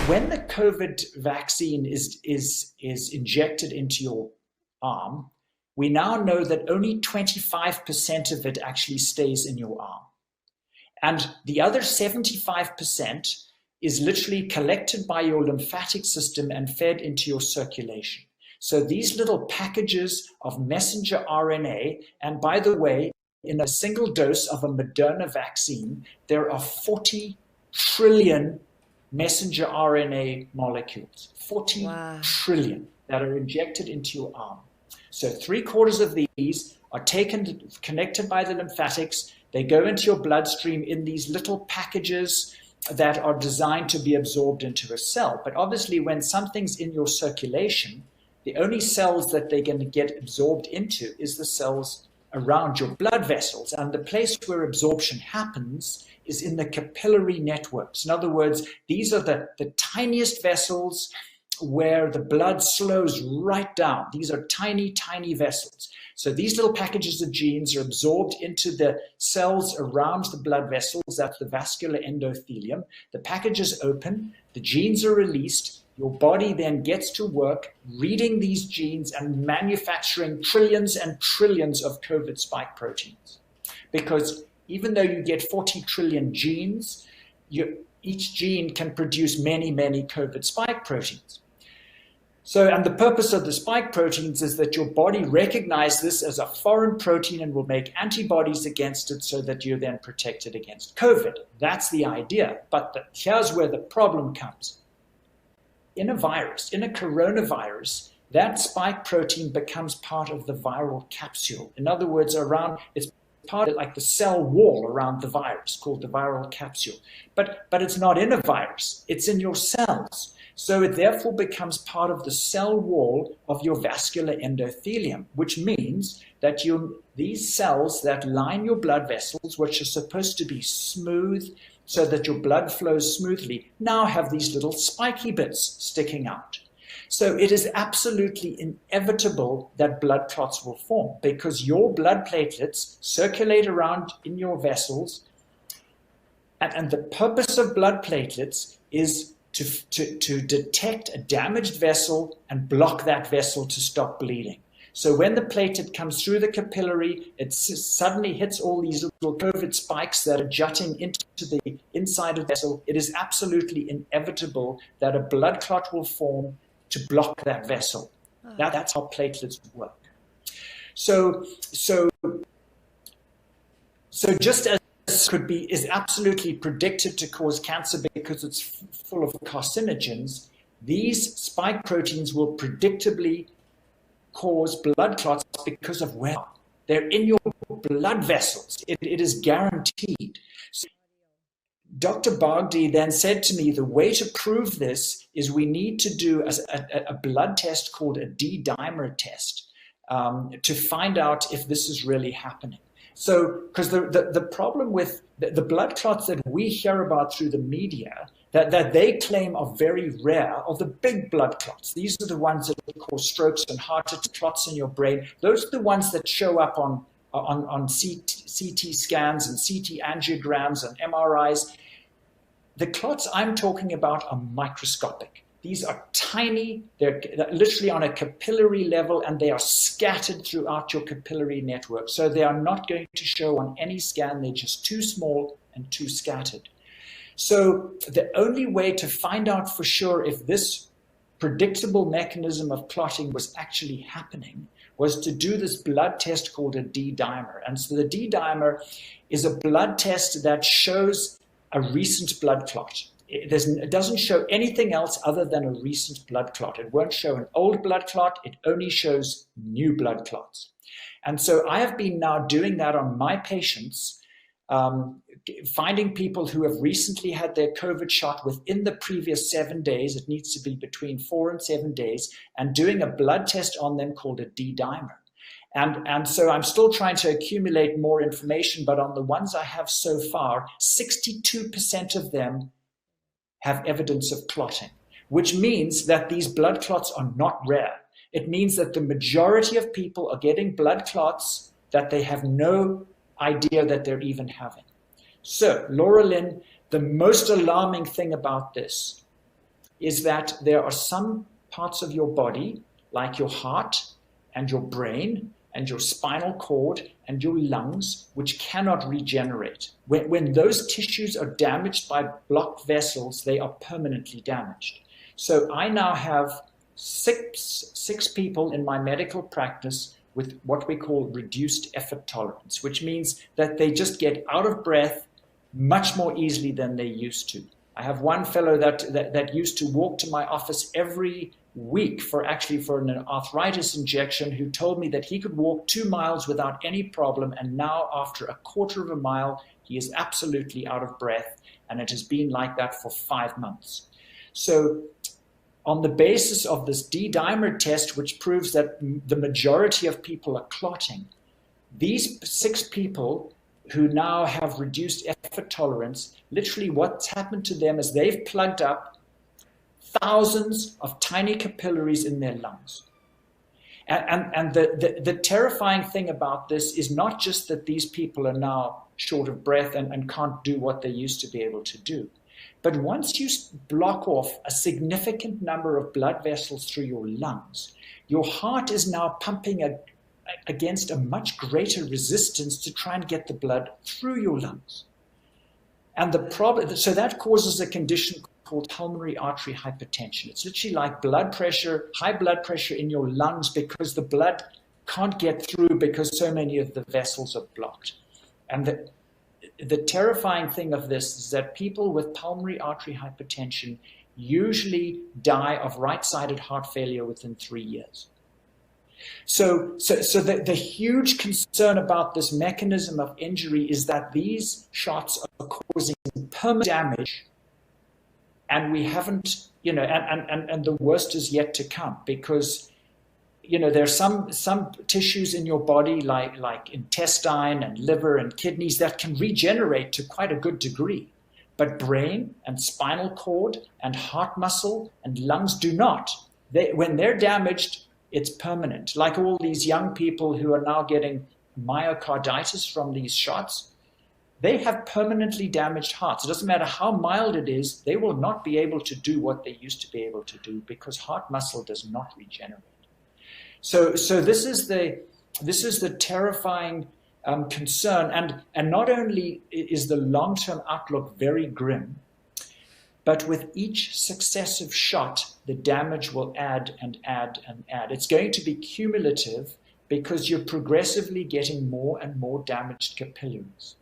when the COVID vaccine is injected into your arm, we now know that only 25% of it actually stays in your arm. And the other 75% is literally collected by your lymphatic system and fed into your circulation. So these little packages of messenger RNA, and by the way, in a single dose of a Moderna vaccine, there are 40 trillion messenger RNA molecules, 40 trillion that are injected into your arm. So 3/4 of these are taken, connected by the lymphatics. They go into your bloodstream in these little packages that are designed to be absorbed into a cell. But obviously, when something's in your circulation, the only cells that they're going to get absorbed into is the cells around your blood vessels. And the place where absorption happens is in the capillary networks. In other words, these are the tiniest vessels where the blood slows right down. These are tiny, tiny vessels. So these little packages of genes are absorbed into the cells around the blood vessels. That's the vascular endothelium. The package is open, the genes are released. Your body then gets to work reading these genes and manufacturing trillions and trillions of COVID spike proteins. Because even though you get 40 trillion genes, each gene can produce many, many COVID spike proteins. So, and the purpose of the spike proteins is that your body recognizes this as a foreign protein and will make antibodies against it so that you're then protected against COVID. That's the idea. But here's where the problem comes. In a virus, in a coronavirus, that spike protein becomes part of the viral capsule. In other words, it's part of like the cell wall around the virus called the viral capsule. But it's not in a virus, it's in your cells. So it therefore becomes part of the cell wall of your vascular endothelium, which means that these cells that line your blood vessels, which are supposed to be smooth so that your blood flows smoothly, now have these little spiky bits sticking out. So it is absolutely inevitable that blood clots will form because your blood platelets circulate around in your vessels. And the purpose of blood platelets is to detect a damaged vessel and block that vessel to stop bleeding. So when the platelet comes through the capillary, it suddenly hits all these little COVID spikes that are jutting into the inside of the vessel. It is absolutely inevitable that a blood clot will form to block that vessel. That's how platelets work. So just as is absolutely predicted to cause cancer because it's full of carcinogens, these spike proteins will predictably cause blood clots because of where they're in your blood vessels. It is guaranteed. So Dr. Bogdi then said to me, the way to prove this is we need to do a blood test called a D-dimer test to find out if this is really happening. So, because the problem with the blood clots that we hear about through the media that they claim are very rare are the big blood clots. These are the ones that cause strokes and heart clots in your brain. Those are the ones that show up on CT scans and CT angiograms and MRIs. The clots I'm talking about are microscopic. These are tiny, they're literally on a capillary level, and they are scattered throughout your capillary network. So they are not going to show on any scan, they're just too small and too scattered. So the only way to find out for sure if this predictable mechanism of clotting was actually happening was to do this blood test called a D-dimer. And so the D-dimer is a blood test that shows a recent blood clot. It doesn't show anything else other than a recent blood clot. It won't show an old blood clot. It only shows new blood clots. And so I have been now doing that on my patients, finding people who have recently had their COVID shot within the previous 7 days. It needs to be between 4 and 7 days, and doing a blood test on them called a D-dimer. And so I'm still trying to accumulate more information, but on the ones I have so far, 62% of them have evidence of clotting, which means that these blood clots are not rare. It means that the majority of people are getting blood clots that they have no idea that they're even having. So, Laura-Lynn, the most alarming thing about this is that there are some parts of your body, like your heart and your brain and your spinal cord and your lungs, which cannot regenerate. When those tissues are damaged by blocked vessels, they are permanently damaged. So I now have six people in my medical practice with what we call reduced effort tolerance, which means that they just get out of breath much more easily than they used to. I have one fellow that used to walk to my office every week for an arthritis injection, who told me that he could walk 2 miles without any problem, and now after a quarter of a mile he is absolutely out of breath, and it has been like that for 5 months. So on the basis of this D-dimer test, which proves that the majority of people are clotting, these 6 people who now have reduced effort tolerance, literally what's happened to them is they've plugged up thousands of tiny capillaries in their lungs. And the terrifying thing about this is not just that these people are now short of breath and can't do what they used to be able to do, but once you block off a significant number of blood vessels through your lungs, your heart is now pumping against a much greater resistance to try and get the blood through your lungs. And the problem, so that causes a condition called pulmonary artery hypertension. It's literally like blood pressure, high blood pressure in your lungs, because the blood can't get through because so many of the vessels are blocked. And the terrifying thing of this is that people with pulmonary artery hypertension usually die of right-sided heart failure within 3 years. So the huge concern about this mechanism of injury is that these shots are causing permanent damage, and we haven't, and the worst is yet to come, because, there's some tissues in your body like intestine and liver and kidneys that can regenerate to quite a good degree, but brain and spinal cord and heart muscle and lungs do not. When they're damaged, it's permanent. Like all these young people who are now getting myocarditis from these shots, they have permanently damaged hearts. It doesn't matter how mild it is, they will not be able to do what they used to be able to do because heart muscle does not regenerate. So this is the terrifying concern, and not only is the long-term outlook very grim, but with each successive shot, the damage will add and add and add. It's going to be cumulative because you're progressively getting more and more damaged capillaries.